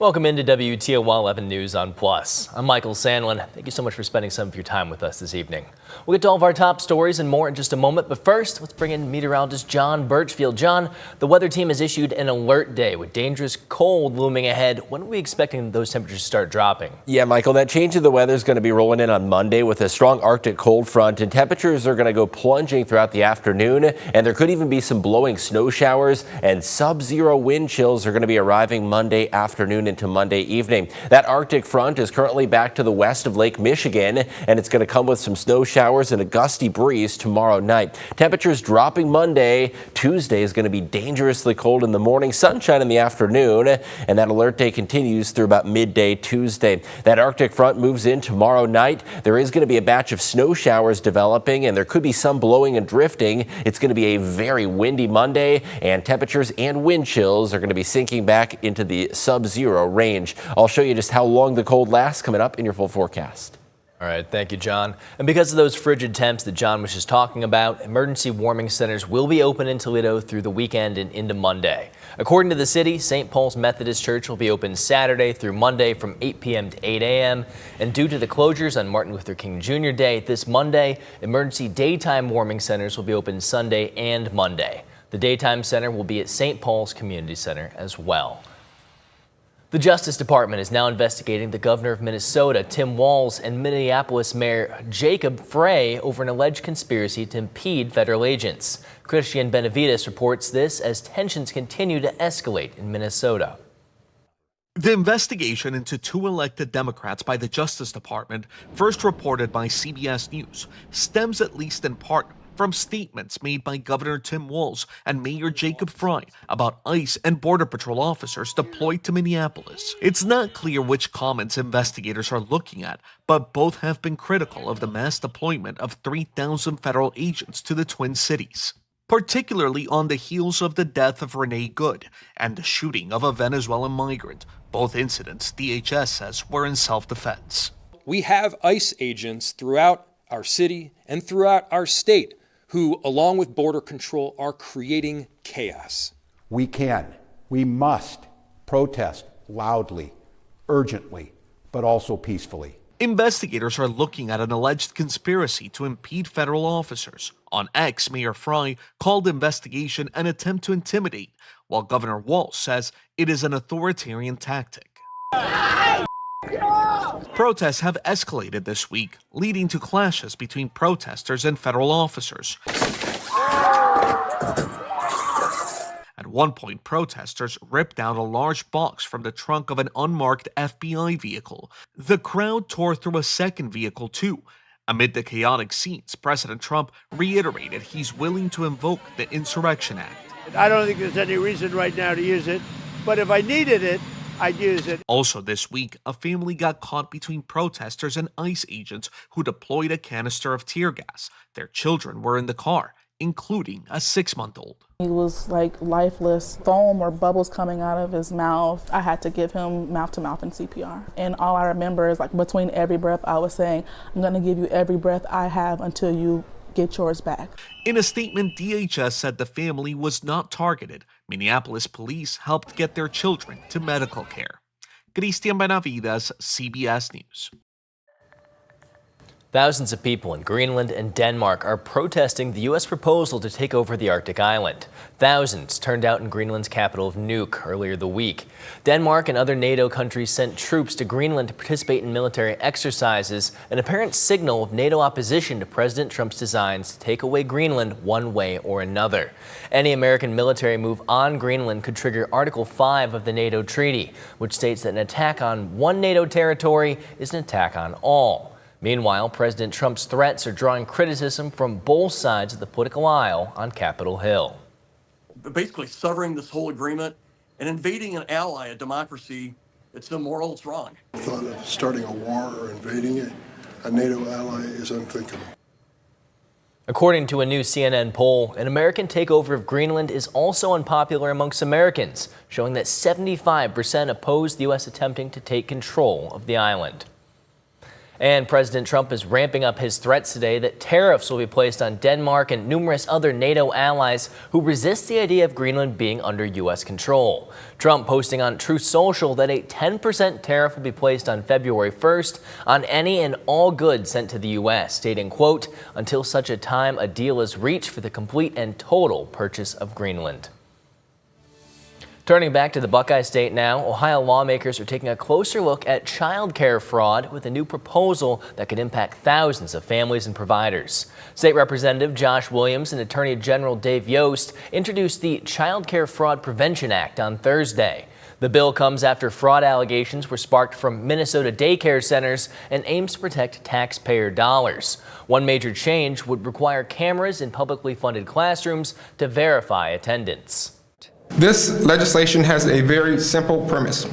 Welcome into WTOL 11 News on Plus. I'm Michael Sandlin. Thank you so much for spending some of your time with us this evening. We'll get to all of our top stories and more in just a moment, but first, let's bring in meteorologist John Birchfield. John, the weather team has issued an alert day with dangerous cold looming ahead. When are we expecting those temperatures to start dropping? Yeah, Michael, that change of the weather is going to be rolling in on Monday with a strong Arctic cold front, and temperatures are going to go plunging throughout the afternoon, and there could even be some blowing snow showers, and sub-zero wind chills are going to be arriving Monday afternoon into Monday evening. That Arctic front is currently back to the west of Lake Michigan, and it's going to come with some snow showers and a gusty breeze tomorrow night. Temperatures dropping Monday. Tuesday is going to be dangerously cold in the morning, sunshine in the afternoon, and that alert day continues through about midday Tuesday. That Arctic front moves in tomorrow night. There is going to be a batch of snow showers developing, and there could be some blowing and drifting. It's going to be a very windy Monday, and temperatures and wind chills are going to be sinking back into the sub-zero range. I'll show you just how long the cold lasts coming up in your full forecast. All right, thank you, John. And because of those frigid temps that John was just talking about, emergency warming centers will be open in Toledo through the weekend and into Monday. According to the city, St. Paul's Methodist Church will be open Saturday through Monday from 8 p.m. to 8 a.m. And due to the closures on Martin Luther King Jr. Day this Monday, emergency daytime warming centers will be open Sunday and Monday. The daytime center will be at St. Paul's Community Center as well. The Justice Department is now investigating the governor of Minnesota, Tim Walz, and Minneapolis Mayor Jacob Frey over an alleged conspiracy to impede federal agents. Christian Benavides reports this as tensions continue to escalate in Minnesota. The investigation into two elected Democrats by the Justice Department, first reported by CBS News, stems at least in part from statements made by Governor Tim Walz and Mayor Jacob Frey about ICE and Border Patrol officers deployed to Minneapolis. It's not clear which comments investigators are looking at, but both have been critical of the mass deployment of 3,000 federal agents to the Twin Cities, particularly on the heels of the death of Renee Good and the shooting of a Venezuelan migrant. Both incidents, DHS says, were in self-defense. We have ICE agents throughout our city and throughout our state who, along with Border Control, are creating chaos. We must protest loudly, urgently, but also peacefully. Investigators are looking at an alleged conspiracy to impede federal officers. On X, Mayor Frey called the investigation an attempt to intimidate, while Governor Walz says it is an authoritarian tactic. Protests have escalated this week, leading to clashes between protesters and federal officers. At one point, protesters ripped out a large box from the trunk of an unmarked FBI vehicle. The crowd tore through a second vehicle, too. Amid the chaotic scenes, President Trump reiterated he's willing to invoke the Insurrection Act. I don't think there's any reason right now to use it, but if I needed it, I'd use it. Also this week, a family got caught between protesters and ICE agents who deployed a canister of tear gas. Their children were in the car, including a 6-month-old. He was like lifeless, foam or bubbles coming out of his mouth. I had to give him mouth-to-mouth and CPR. And all I remember is like between every breath I was saying, I'm gonna give you every breath I have until you get yours back. In a statement, DHS said the family was not targeted. Minneapolis police helped get their children to medical care. Christian Benavides, CBS News. Thousands of people in Greenland and Denmark are protesting the U.S. proposal to take over the Arctic island. Thousands turned out in Greenland's capital of Nuuk earlier the week. Denmark and other NATO countries sent troops to Greenland to participate in military exercises, an apparent signal of NATO opposition to President Trump's designs to take away Greenland one way or another. Any American military move on Greenland could trigger Article 5 of the NATO treaty, which states that an attack on one NATO territory is an attack on all. Meanwhile, President Trump's threats are drawing criticism from both sides of the political aisle on Capitol Hill. Basically severing this whole agreement and invading an ally, a democracy, it's immoral, it's wrong. The thought of starting a war or invading a NATO ally is unthinkable. According to a new CNN poll, an American takeover of Greenland is also unpopular amongst Americans, showing that 75% oppose the U.S. attempting to take control of the island. And President Trump is ramping up his threats today that tariffs will be placed on Denmark and numerous other NATO allies who resist the idea of Greenland being under U.S. control. Trump posting on Truth Social that a 10% tariff will be placed on February 1st on any and all goods sent to the U.S., stating, quote, until such a time a deal is reached for the complete and total purchase of Greenland. Turning back to the Buckeye State now, Ohio lawmakers are taking a closer look at child care fraud with a new proposal that could impact thousands of families and providers. State Representative Josh Williams and Attorney General Dave Yost introduced the Child Care Fraud Prevention Act on Thursday. The bill comes after fraud allegations were sparked from Minnesota daycare centers and aims to protect taxpayer dollars. One major change would require cameras in publicly funded classrooms to verify attendance. This legislation has a very simple premise.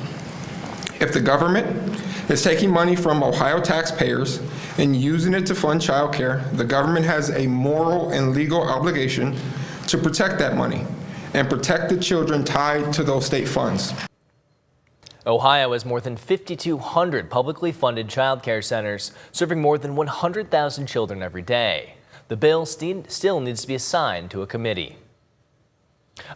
If the government is taking money from Ohio taxpayers and using it to fund child care, the government has a moral and legal obligation to protect that money and protect the children tied to those state funds. Ohio has more than 5,200 publicly funded child care centers, serving more than 100,000 children every day. The bill still needs to be assigned to a committee.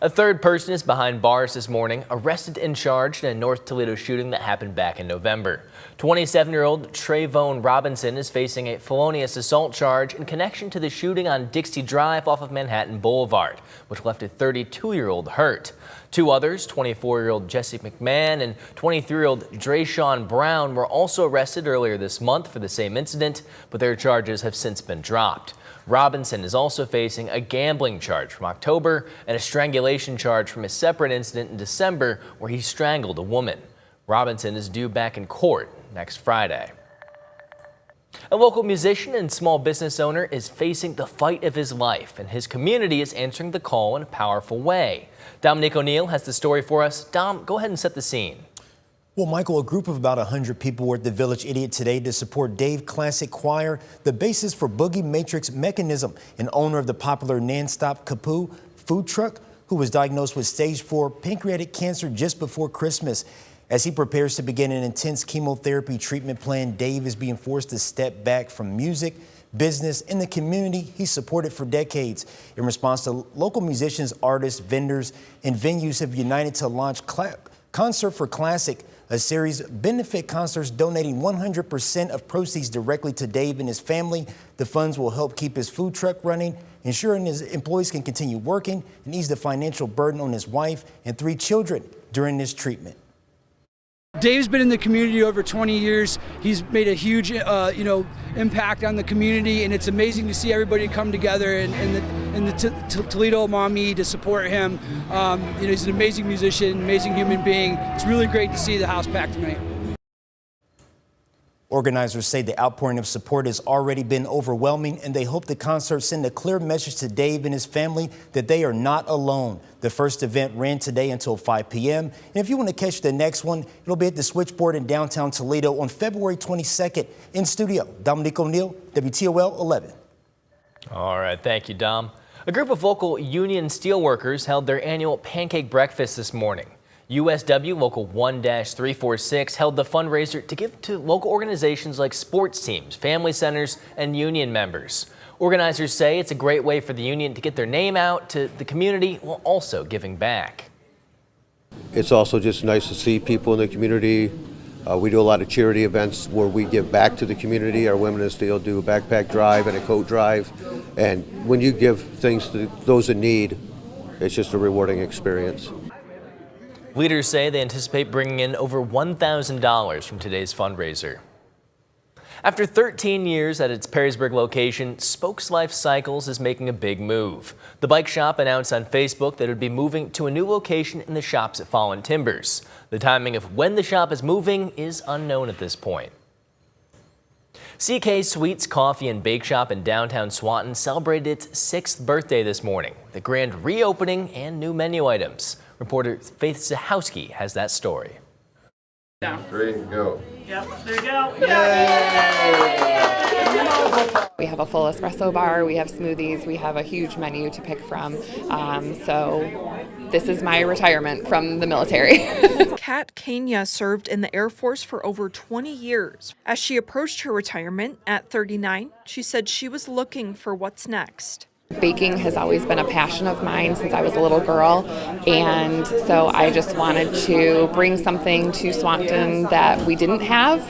A third person is behind bars this morning, arrested and charged in a North Toledo shooting that happened back in November. 27-year-old Trayvon Robinson is facing a felonious assault charge in connection to the shooting on Dixie Drive off of Manhattan Boulevard, which left a 32-year-old hurt. Two others, 24-year-old Jesse McMahon and 23-year-old Drayshawn Brown, were also arrested earlier this month for the same incident, but their charges have since been dropped. Robinson is also facing a gambling charge from October and a strangulation charge from a separate incident in December where he strangled a woman. Robinson is due back in court next Friday. A local musician and small business owner is facing the fight of his life, and his community is answering the call in a powerful way. Dominic O'Neill has the story for us. Dom, go ahead and set the scene. Well, Michael, a group of about 100 people were at the Village Idiot today to support Dave Classic Choir, the bassist for Boogie Matrix Mechanism, and owner of the popular Nonstop Kapoo food truck, who was diagnosed with stage 4 pancreatic cancer just before Christmas. As he prepares to begin an intense chemotherapy treatment plan, Dave is being forced to step back from music, business, and the community he supported for decades. In response to local musicians, artists, vendors, and venues have united to launch Concert for Classic, a series of benefit concerts donating 100% of proceeds directly to Dave and his family. The funds will help keep his food truck running, ensuring his employees can continue working and ease the financial burden on his wife and 3 children during this treatment. Dave's been in the community over 20 years. He's made a huge, impact on the community, and it's amazing to see everybody come together in the Toledo Mommy to support him. He's an amazing musician, amazing human being. It's really great to see the house packed tonight. Organizers say the outpouring of support has already been overwhelming, and they hope the concert send a clear message to Dave and his family that they are not alone. The first event ran today until 5 p.m. And if you want to catch the next one, it'll be at the Switchboard in downtown Toledo on February 22nd. In studio, Dominic O'Neill, WTOL 11. All right, thank you, Dom. A group of local union steelworkers held their annual pancake breakfast this morning. USW Local 1-346 held the fundraiser to give to local organizations like sports teams, family centers, and union members. Organizers say it's a great way for the union to get their name out to the community while also giving back. It's also just nice to see people in the community. We do a lot of charity events where we give back to the community. Our Women in Steel do a backpack drive and a coat drive. And when you give things to those in need, it's just a rewarding experience. Leaders say they anticipate bringing in over $1,000 from today's fundraiser. After 13 years at its Perrysburg location, Spokes Life Cycles is making a big move. The bike shop announced on Facebook that it would be moving to a new location in the shops at Fallen Timbers. The timing of when the shop is moving is unknown at this point. CK Sweets Coffee and Bake Shop in downtown Swanton celebrated its 6th birthday this morning with a grand reopening and new menu items. Reporter Faith Zahowski has that story. Down. 3, go. Yep, there you go. Yay! We have a full espresso bar, we have smoothies, we have a huge menu to pick from. So this is my retirement from the military. Kat Kenya served in the Air Force for over 20 years. As she approached her retirement at 39, she said she was looking for what's next. Baking has always been a passion of mine since I was a little girl, and so I just wanted to bring something to Swanton that we didn't have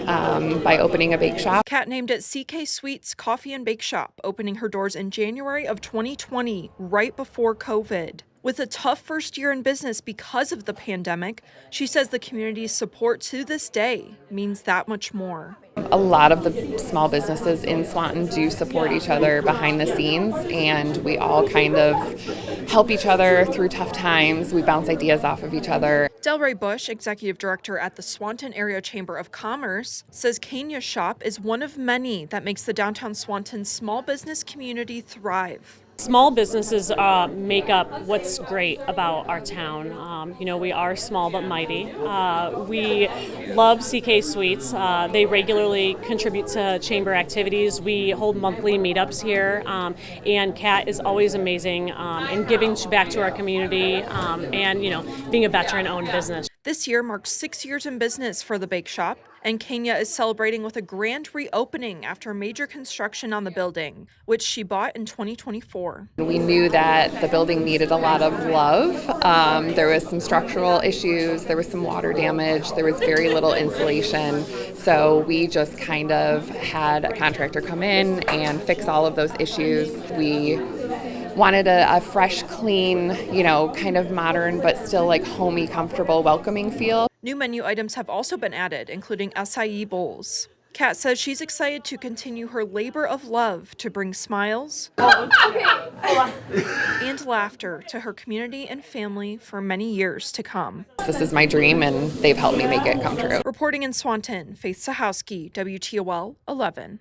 by opening a bake shop. Kat named it CK Sweets Coffee and Bake Shop, opening her doors in January of 2020, right before COVID. With a tough first year in business because of the pandemic, she says the community's support to this day means that much more. A lot of the small businesses in Swanton do support each other behind the scenes, and we all kind of help each other through tough times. We bounce ideas off of each other. Delray Bush, executive director at the Swanton Area Chamber of Commerce, says Kenya's shop is one of many that makes the downtown Swanton small business community thrive. Small businesses make up what's great about our town. We are small but mighty. We love CK Sweets. They regularly contribute to chamber activities. We hold monthly meetups here, and Kat is always amazing in giving back to our community and being a veteran-owned business. This year marks 6 years in business for the bake shop, and Kenya is celebrating with a grand reopening after major construction on the building, which she bought in 2024. We knew that the building needed a lot of love. There was some structural issues, there was some water damage, there was very little insulation. So we just kind of had a contractor come in and fix all of those issues. We wanted a fresh, clean, kind of modern, but still like homey, comfortable, welcoming feel. New menu items have also been added, including acai bowls. Kat says she's excited to continue her labor of love to bring smiles and laughter to her community and family for many years to come. This is my dream, and they've helped me make it come true. Reporting in Swanton, Faith Sahowski, WTOL 11.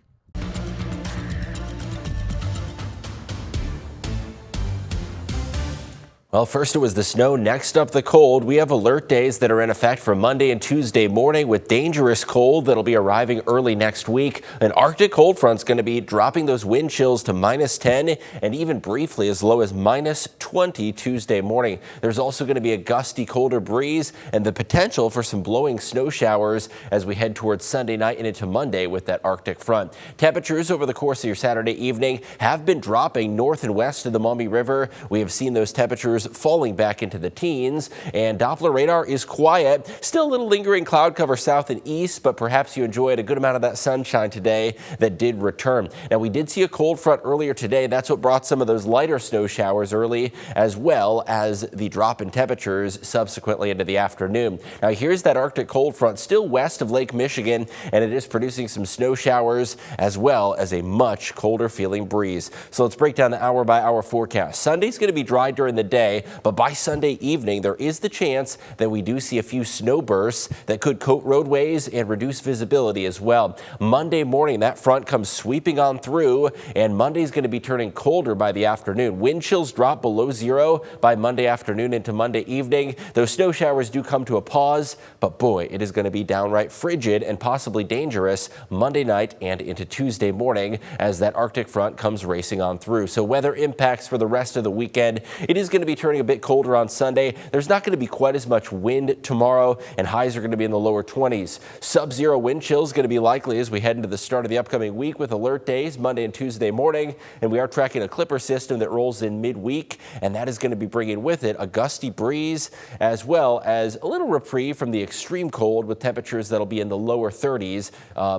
Well, first it was the snow, next up the cold. We have alert days that are in effect for Monday and Tuesday morning with dangerous cold that'll be arriving early next week. An Arctic cold front's going to be dropping those wind chills to -10 and even briefly as low as -20 Tuesday morning. There's also going to be a gusty, colder breeze and the potential for some blowing snow showers as we head towards Sunday night and into Monday with that Arctic front. Temperatures over the course of your Saturday evening have been dropping north and west of the Maumee River. We have seen those temperatures falling back into the teens, and Doppler radar is quiet. Still a little lingering cloud cover south and east, but perhaps you enjoyed a good amount of that sunshine today that did return. Now, we did see a cold front earlier today. That's what brought some of those lighter snow showers early, as well as the drop in temperatures subsequently into the afternoon. Now, here's that Arctic cold front still west of Lake Michigan, and it is producing some snow showers as well as a much colder feeling breeze. So let's break down the hour by hour forecast. Sunday's going to be dry during the day, but by Sunday evening, there is the chance that we do see a few snow bursts that could coat roadways and reduce visibility as well. Monday morning, that front comes sweeping on through, and Monday's going to be turning colder by the afternoon. Wind chills drop below 0 by Monday afternoon into Monday evening. Those snow showers do come to a pause, but boy, it is going to be downright frigid and possibly dangerous Monday night and into Tuesday morning as that Arctic front comes racing on through. So weather impacts for the rest of the weekend. It is going to be turning a bit colder on Sunday. There's not going to be quite as much wind tomorrow, and highs are going to be in the lower 20s. Sub-zero wind chills going to be likely as we head into the start of the upcoming week with alert days Monday and Tuesday morning, and we are tracking a clipper system that rolls in midweek, and that is going to be bringing with it a gusty breeze as well as a little reprieve from the extreme cold with temperatures that'll be in the lower 30s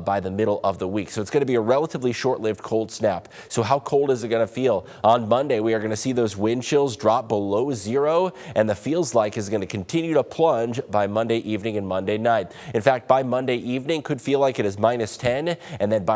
by the middle of the week. So it's going to be a relatively short-lived cold snap. So how cold is it going to feel? On Monday, we are going to see those wind chills drop below 0, and the feels like is going to continue to plunge by Monday evening and Monday night. In fact, by Monday evening, could feel like it is -10, and then by